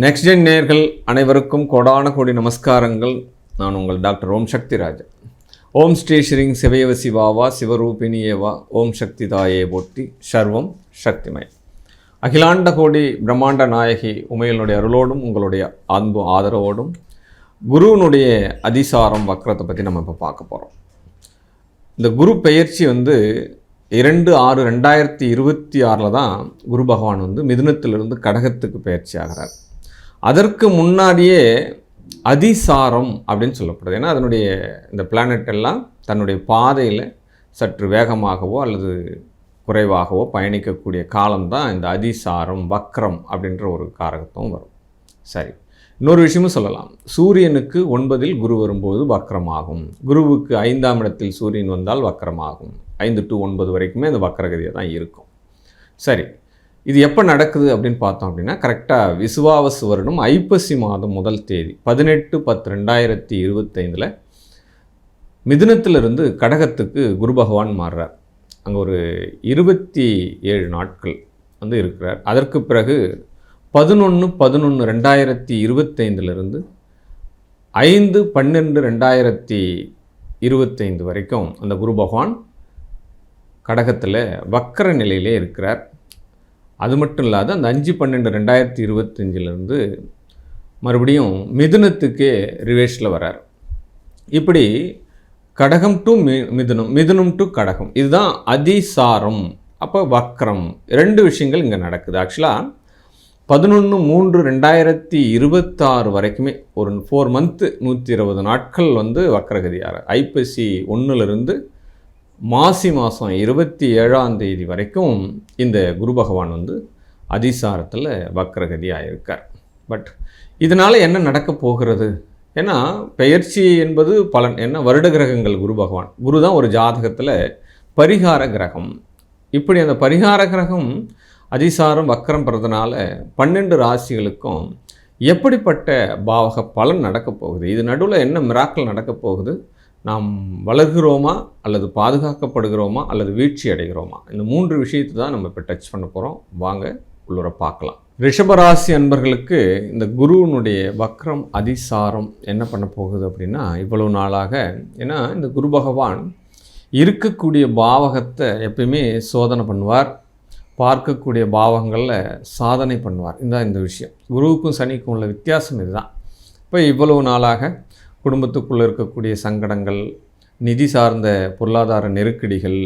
Next gen நேயர்கள் அனைவருக்கும் கோடான கோடி நமஸ்காரங்கள். நான் உங்கள் டாக்டர் ஓம் சக்தி ராஜா. ஓம் ஸ்ரீ ஸ்ரீங் சிவயவ சிவாவா சிவரூபிணியேவா ஓம் சக்தி தாயே போற்றி சர்வம் சக்திமயம். அகிலாண்ட கோடி பிரம்மாண்ட நாயகி உமையினுடைய அருளோடும் உங்களுடைய அன்பு ஆதரவோடும் குருவினுடைய அதிசாரம் வக்ரத்தை பற்றி நம்ம இப்போ பார்க்க போகிறோம். இந்த குரு பெயர்ச்சி 2/6/2026 தான் குரு பகவான் மிதுனத்திலிருந்து கடகத்துக்கு பயிற்சி ஆகிறார். அதற்கு முன்னாடியே அதிசாரம் அப்படின்னு சொல்லப்படுது. ஏன்னா அதனுடைய இந்த பிளானட் எல்லாம் தன்னுடைய பாதையில் சற்று வேகமாகவோ அல்லது குறைவாகவோ பயணிக்கக்கூடிய காலம்தான் இந்த அதிசாரம் வக்ரம் அப்படின்ற ஒரு காரகத்துவம் வரும். சரி, இன்னொரு விஷயமும் சொல்லலாம். சூரியனுக்கு 9 குரு வரும்போது வக்ரமாகும். குருவுக்கு 5ஆம் இடத்தில் சூரியன் வந்தால் வக்ரமாகும். 5 to 9 வரைக்குமே அந்த வக்ரகதியாக தான் இருக்கும். சரி, இது எப்போ நடக்குது அப்படின்னு பார்த்தோம் அப்படின்னா கரெக்டாக விசுவாவசு வருடம் ஐப்பசி மாதம் 1 தேதி 18/10/2025 மிதுனத்திலிருந்து கடகத்துக்கு குரு பகவான் மாறுறார். அங்கே ஒரு 27 நாட்கள் இருக்கிறார். அதற்கு பிறகு 11/11/2025 5/12/2025 வரைக்கும் அந்த குரு பகவான் கடகத்தில் வக்கர நிலையிலே இருக்கிறார். அது மட்டும் இல்லாத அந்த 5/12/2025 மறுபடியும் மிதுனத்துக்கே ரிவேர்ஸில் வரார். இப்படி கடகம் டு மிதுனம், மிதுனம் டு கடகம், இதுதான் அதிசாரம். அப்போ வக்ரம் 2 விஷயங்கள் இங்கே நடக்குது. ஆக்சுவலாக 11/3/2026 வரைக்குமே ஒரு 4 மந்த்து 120 நாட்கள் வக்ரகதியார். ஐப்பசி 1லிருந்து மாசி மாதம் 27ஆம் தேதி வரைக்கும் இந்த குரு பகவான் அதிசாரத்தில் வக்ரகதியாக இருக்கார். பட் இதனால் என்ன நடக்க போகிறது? ஏன்னா பெயர்ச்சி என்பது பலன். என்ன வருட கிரகங்கள் குரு பகவான், குரு தான் ஒரு ஜாதகத்தில் பரிகார கிரகம். இப்படி அந்த பரிகார கிரகம் அதிசாரம் வக்ரம் பெறதுனால 12 ராசிகளுக்கும் எப்படிப்பட்ட பாவக பலன் நடக்கப் போகுது? இது நடுவில் என்ன மிராக்கள் நடக்கப் போகுது? நாம் வளர்கிறோமா அல்லது பாதுகாக்கப்படுகிறோமா அல்லது வீழ்ச்சி அடைகிறோமா? இந்த 3 விஷயத்தை தான் நம்ம இப்போ டச் பண்ண போகிறோம். வாங்க உள்ளுர பார்க்கலாம். ரிஷபராசி அன்பர்களுக்கு இந்த குருவினுடைய வக்ரம் அதிசாரம் என்ன பண்ண போகுது அப்படின்னா, இவ்வளவு நாளாக ஏன்னா இந்த குரு பகவான் இருக்கக்கூடிய பாவகத்தை எப்பயுமே சோதனை பண்ணுவார், பார்க்கக்கூடிய பாவங்களில் சாதனை பண்ணுவார். இந்த விஷயம் குருவுக்கும் சனிக்கும் உள்ள வித்தியாசம் இதுதான். இப்போ இவ்வளவு நாளாக குடும்பத்துக்குள்ளே இருக்கக்கூடிய சங்கடங்கள், நிதி சார்ந்த பொருளாதார நெருக்கடிகள்,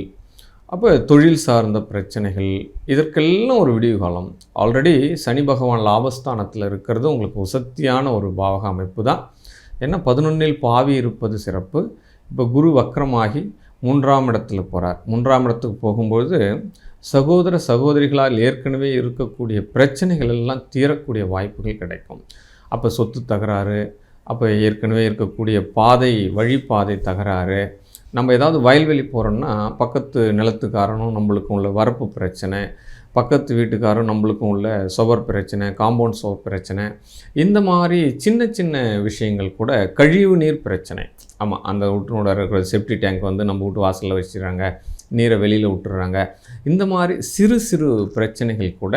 அப்போ தொழில் சார்ந்த பிரச்சனைகள், இதற்கெல்லாம் ஒரு விடிவு காலம். ஆல்ரெடி சனி பகவான் லாபஸ்தானத்தில் இருக்கிறது உங்களுக்கு உசத்தியான ஒரு பாவக அமைப்பு தான். ஏன்னா 11இல் பாவி இருப்பது சிறப்பு. இப்போ குரு வக்ரமாகி 3ஆம் இடத்துல போகிறார். 3ஆம் இடத்துக்கு போகும்போது சகோதர சகோதரிகளால் ஏற்கனவே இருக்கக்கூடிய பிரச்சனைகள் எல்லாம் தீரக்கூடிய வாய்ப்புகள் கிடைக்கும். அப்போ சொத்து தகராறு, அப்போ ஏற்கனவே இருக்கக்கூடிய வழிபாதை தகராறு, நம்ம ஏதாவது வயல்வெளி போகிறோம்னா பக்கத்து நிலத்துக்காரனும் நம்மளுக்கும் உள்ள வரப்பு பிரச்சனை, பக்கத்து வீட்டுக்காரும் நம்மளுக்கும் உள்ள சுவர் பிரச்சனை, காம்பவுண்ட் சுவர் பிரச்சனை, இந்த மாதிரி சின்ன சின்ன விஷயங்கள் கூட, கழிவு நீர் பிரச்சனை. ஆமாம், அந்த வீட்டினோட இருக்கிற செப்டி டேங்க் நம்ம வீட்டு வாசலில் வச்சுக்கிறாங்க, நீரை வெளியில் விட்டுறாங்க. இந்த மாதிரி சிறு சிறு பிரச்சனைகள் கூட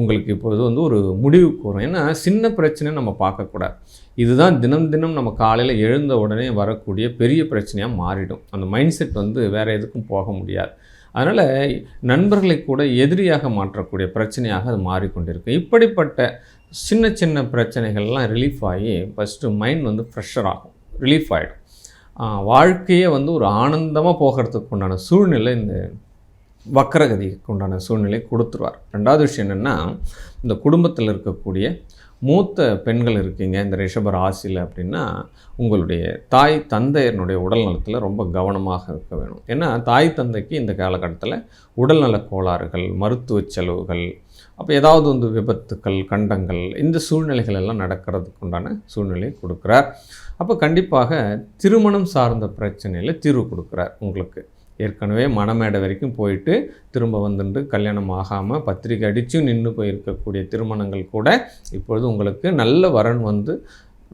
உங்களுக்கு இப்போது ஒரு முடிவுக்கு வரும். ஏன்னா சின்ன பிரச்சனை நம்ம பார்க்கக்கூடாது. இதுதான் தினம் தினம் நம்ம காலையில் எழுந்த உடனே வரக்கூடிய பெரிய பிரச்சனையாக மாறிடும். அந்த மைண்ட் செட் வேறு எதுக்கும் போக முடியாது. அதனால் நண்பர்களை கூட எதிரியாக மாற்றக்கூடிய பிரச்சனையாக அது மாறிக்கொண்டிருக்கு. இப்படிப்பட்ட சின்ன சின்ன பிரச்சனைகள்லாம் ரிலீஃப் ஆகி ஃபஸ்ட்டு மைண்ட் ஃப்ரெஷ்ஷர் ஆகும், ரிலீஃப் ஆகிடும். வாழ்க்கையே ஒரு ஆனந்தமாக போகிறதுக்கு உண்டான சூழ்நிலை இந்த வக்ரகதிக்கு உண்டான சூழ்நிலை கொடுத்துருவார். 2வது விஷயம் என்னென்னா, இந்த குடும்பத்தில் இருக்கக்கூடிய மூத்த பெண்கள் இருக்கீங்க இந்த ரிஷப ராசியில் அப்படின்னா, உங்களுடைய தாய் தந்தையனுடைய உடல் நலத்தில் ரொம்ப கவனமாக இருக்க வேணும். ஏன்னா தாய் தந்தைக்கு இந்த காலகட்டத்தில் உடல்நல கோளாறுகள், மருத்துவ செலவுகள், அப்போ ஏதாவது விபத்துக்கள், கண்டங்கள், இந்த சூழ்நிலைகள் எல்லாம் நடக்கிறதுக்கு உண்டான சூழ்நிலையை கொடுக்குறார். அப்போ கண்டிப்பாக திருமணம் சார்ந்த பிரச்சனையில் தீர்வு கொடுக்குறார். உங்களுக்கு ஏற்கனவே மணமேடை வரைக்கும் போயிட்டு திரும்ப கல்யாணம் ஆகாமல் பத்திரிக்கை அடித்து நின்று போயிருக்கக்கூடிய திருமணங்கள் கூட இப்பொழுது உங்களுக்கு நல்ல வரன்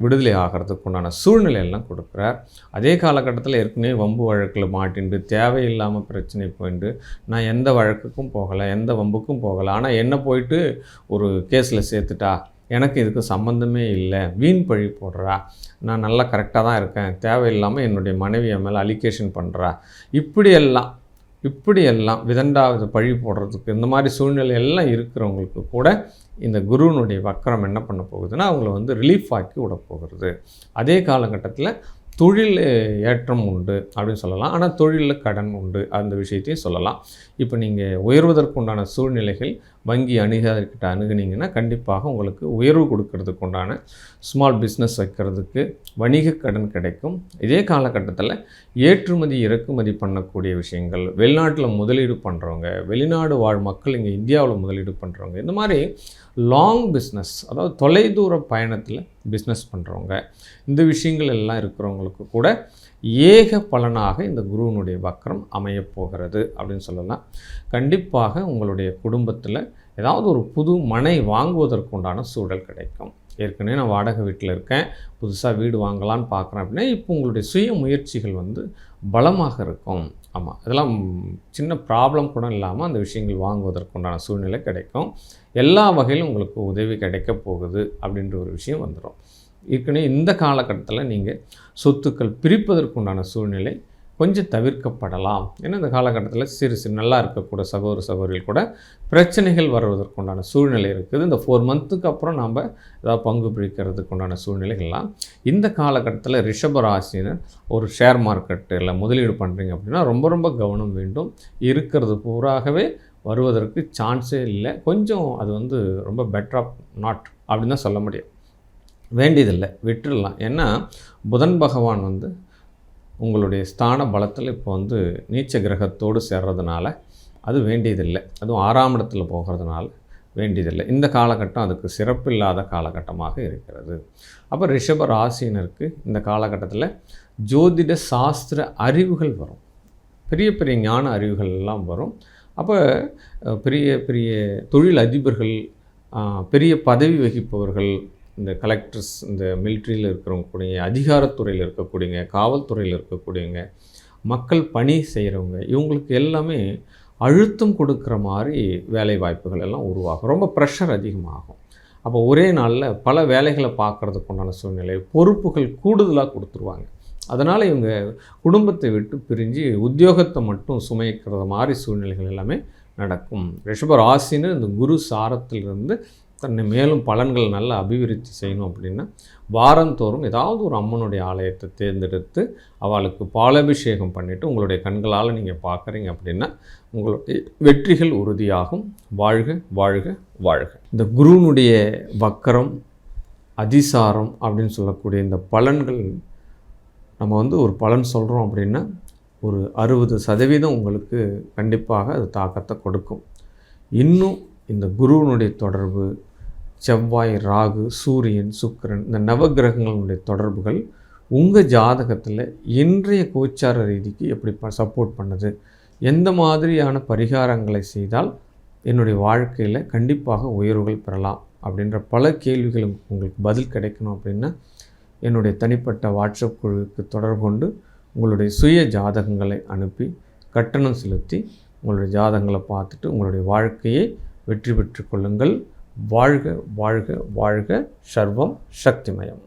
விடுதலை ஆகிறதுக்கு உண்டான சூழ்நிலையெல்லாம் கொடுக்குறார். அதே காலகட்டத்தில் ஏற்கனவே வம்பு வழக்கில் மாட்டின்ட்டு தேவையில்லாமல் பிரச்சனை போயிட்டு நான் எந்த வழக்குக்கும் போகலை, எந்த வம்புக்கும் போகலை, ஆனால் என்ன போயிட்டு ஒரு கேஸில் சேர்த்துட்டா எனக்கு இதுக்கு சம்மந்தமே இல்லை, வீண் பழி போடுறா, நான் நல்லா கரெக்டாக தான் இருக்கேன், தேவையில்லாமல் என்னுடைய மனைவி என் மேலே அலிகேஷன் பண்ணுறா, இப்படியெல்லாம் விதண்டாவது பழி போடுறதுக்கு இந்த மாதிரி சூழ்நிலை எல்லாம் இருக்கிறவங்களுக்கு கூட இந்த குருவினுடைய வக்கரம் என்ன பண்ண போகுதுன்னா அவங்கள வந்து ரிலீஃப் ஆக்கி விட போகிறது. அதே காலகட்டத்தில் தொழில் ஏற்றம் உண்டு அப்படின்னு சொல்லலாம். ஆனால் தொழிலில் கடன் உண்டு, அந்த விஷயத்தையும் சொல்லலாம். இப்போ நீங்கள் உயர்வதற்கு உண்டான சூழ்நிலைகள் வங்கி அணுகாதர்கிட்ட அணுகுனீங்கன்னா கண்டிப்பாக உங்களுக்கு உயர்வு கொடுக்கறதுக்கு உண்டான ஸ்மால் பிஸ்னஸ் வைக்கிறதுக்கு வணிக கடன் கிடைக்கும். இதே காலகட்டத்தில் ஏற்றுமதி இறக்குமதி பண்ணக்கூடிய விஷயங்கள், வெளிநாட்டில் முதலீடு பண்ணுறவங்க, வெளிநாடு வாழ் மக்கள் இங்கே இந்தியாவில் முதலீடு பண்ணுறவங்க, இந்த மாதிரி லாங் பிஸ்னஸ், அதாவது தொலைதூர பயணத்தில் பிஸ்னஸ் பண்ணுறவங்க, இந்த விஷயங்கள் எல்லாம் இருக்கிறவங்களுக்கு கூட ஏக பலனாக இந்த குருவினுடைய வக்கரம் அமையப்போகிறது அப்படின்னு சொல்லலாம். கண்டிப்பாக உங்களுடைய குடும்பத்தில் ஏதாவது ஒரு புது மனை வாங்குவதற்குண்டான சூழல் கிடைக்கும். ஏற்கனவே நான் வாடகை வீட்டில் இருக்கேன், புதுசாக வீடு வாங்கலான்னு பார்க்குறேன் அப்படின்னா இப்போ உங்களுடைய சுய முயற்சிகள் வந்து பலமாக இருக்கும். ஆமாம், இதெல்லாம் சின்ன ப்ராப்ளம் கூட இல்லாமல் அந்த விஷயங்கள் வாங்குவதற்குண்டான சூழ்நிலை கிடைக்கும். எல்லா வகையிலும் உங்களுக்கு உதவி கிடைக்க போகுது அப்படின்ற ஒரு விஷயம் வந்துடும். ஏற்கனவே இந்த காலகட்டத்தில் நீங்கள் சொத்துக்கள் பிரிப்பதற்குண்டான சூழ்நிலை கொஞ்சம் தவிர்க்கப்படலாம். ஏன்னா இந்த காலகட்டத்தில் சிறு நல்லா இருக்கக்கூடிய சகோதர சகோதரிகள் கூட பிரச்சனைகள் வருவதற்குண்டான சூழ்நிலை இருக்குது. இந்த 4 மந்த்துக்கு அப்புறம் நாம் ஏதாவது பங்கு பிடிக்கிறதுக்கு உண்டான சூழ்நிலைகள்லாம் இந்த காலகட்டத்தில் ரிஷப ராசினர் ஒரு ஷேர் மார்க்கெட்டில் முதலீடு பண்ணுறீங்க அப்படின்னா ரொம்ப ரொம்ப கவனம் வேண்டும். இருக்கிறது பூராகவே வருவதற்கு சான்ஸே இல்லை. கொஞ்சம் அது வந்து ரொம்ப பெட்டர் ஆஃப் நாட் அப்படின்னு தான் சொல்ல முடியும். வேண்டியதில்லை, விட்டுடலாம். ஏன்னா புதன் பகவான் வந்து உங்களுடைய ஸ்தான பலத்தில் இப்போ வந்து நீச்ச கிரகத்தோடு சேர்றதுனால அது வேண்டியதில்லை. அதுவும் 6ஆம் இடத்துல போகிறதுனால வேண்டியதில்லை. இந்த காலகட்டம் அதுக்கு சிறப்பில்லாத காலகட்டமாக இருக்கிறது. அப்போ ரிஷப ராசினருக்கு இந்த காலகட்டத்தில் ஜோதிட சாஸ்திர அறிவுகள் வரும், பெரிய பெரிய ஞான அறிவுகள் எல்லாம் வரும். அப்போ பெரிய பெரிய தொழில் அதிபர்கள், பெரிய பதவி வகிப்பவர்கள், இந்த கலெக்டர்ஸ், இந்த மிலிட்ரியில் இருக்கிறவங்க, அதிகாரத்துறையில் இருக்கக்கூடியவங்க, காவல்துறையில் இருக்கக்கூடியவங்க, மக்கள் பணி செய்கிறவங்க, இவங்களுக்கு எல்லாமே அழுத்தம் கொடுக்குற மாதிரி வேலை வாய்ப்புகள் எல்லாம் உருவாகும். ரொம்ப ப்ரெஷர் அதிகமாகும். அப்போ ஒரே நாளில் பல வேலைகளை பார்க்குறதுக்கு உண்டான சூழ்நிலை, பொறுப்புகள் கூடுதலாக கொடுத்துருவாங்க. அதனால் இவங்க குடும்பத்தை விட்டு பிரிஞ்சு உத்தியோகத்தை மட்டும் சுமைக்கிற மாதிரி சூழ்நிலைகள் எல்லாமே நடக்கும். ரிஷப ராசின்னு இந்த குரு சாரத்திலிருந்து தன்னை மேலும் பலன்கள் நல்லா அபிவிருத்தி செய்யணும் அப்படின்னா வாரந்தோறும் ஏதாவது ஒரு அம்மனுடைய ஆலயத்தை தேர்ந்தெடுத்து அவளுக்கு பாலாபிஷேகம் பண்ணிவிட்டு உங்களுடைய கண்களால் நீங்கள் பார்க்குறீங்க அப்படின்னா உங்களுடைய வெற்றிகள் உறுதியாகும். வாழ்க வாழ்க வாழ்க. இந்த குருனுடைய வக்கரம், அதிசாரம் அப்படின்னு சொல்லக்கூடிய இந்த பலன்கள் நம்ம வந்து ஒரு பலன் சொல்கிறோம் அப்படின்னா ஒரு 60% உங்களுக்கு கண்டிப்பாக அது தாக்கத்தை கொடுக்கும். இன்னும் இந்த குருவினுடைய தொடர்பு, செவ்வாய், ராகு, சூரியன், சுக்கிரன், இந்த நவகிரகங்களுடைய தொடர்புகள் உங்கள் ஜாதகத்தில் இன்றைய கோச்சார ரீதிக்கு எப்படி சப்போர்ட் பண்ணுது, எந்த மாதிரியான பரிகாரங்களை செய்தால் என்னுடைய வாழ்க்கையில் கண்டிப்பாக உயர்வுகள் பெறலாம் அப்படின்ற பல கேள்விகளுக்கு உங்களுக்கு பதில் கிடைக்கணும் அப்படின்னா என்னுடைய தனிப்பட்ட வாட்ஸ்அப் குழுவுக்கு தொடர்பு கொண்டு உங்களுடைய சுய ஜாதகங்களை அனுப்பி கட்டணம் செலுத்தி உங்களுடைய ஜாதகங்களை பார்த்துட்டு உங்களுடைய வாழ்க்கையை வெற்றி பெற்று கொள்ளுங்கள். வாழ்க வாழ்க வாழ்க. சர்வம் சக்திமயம்.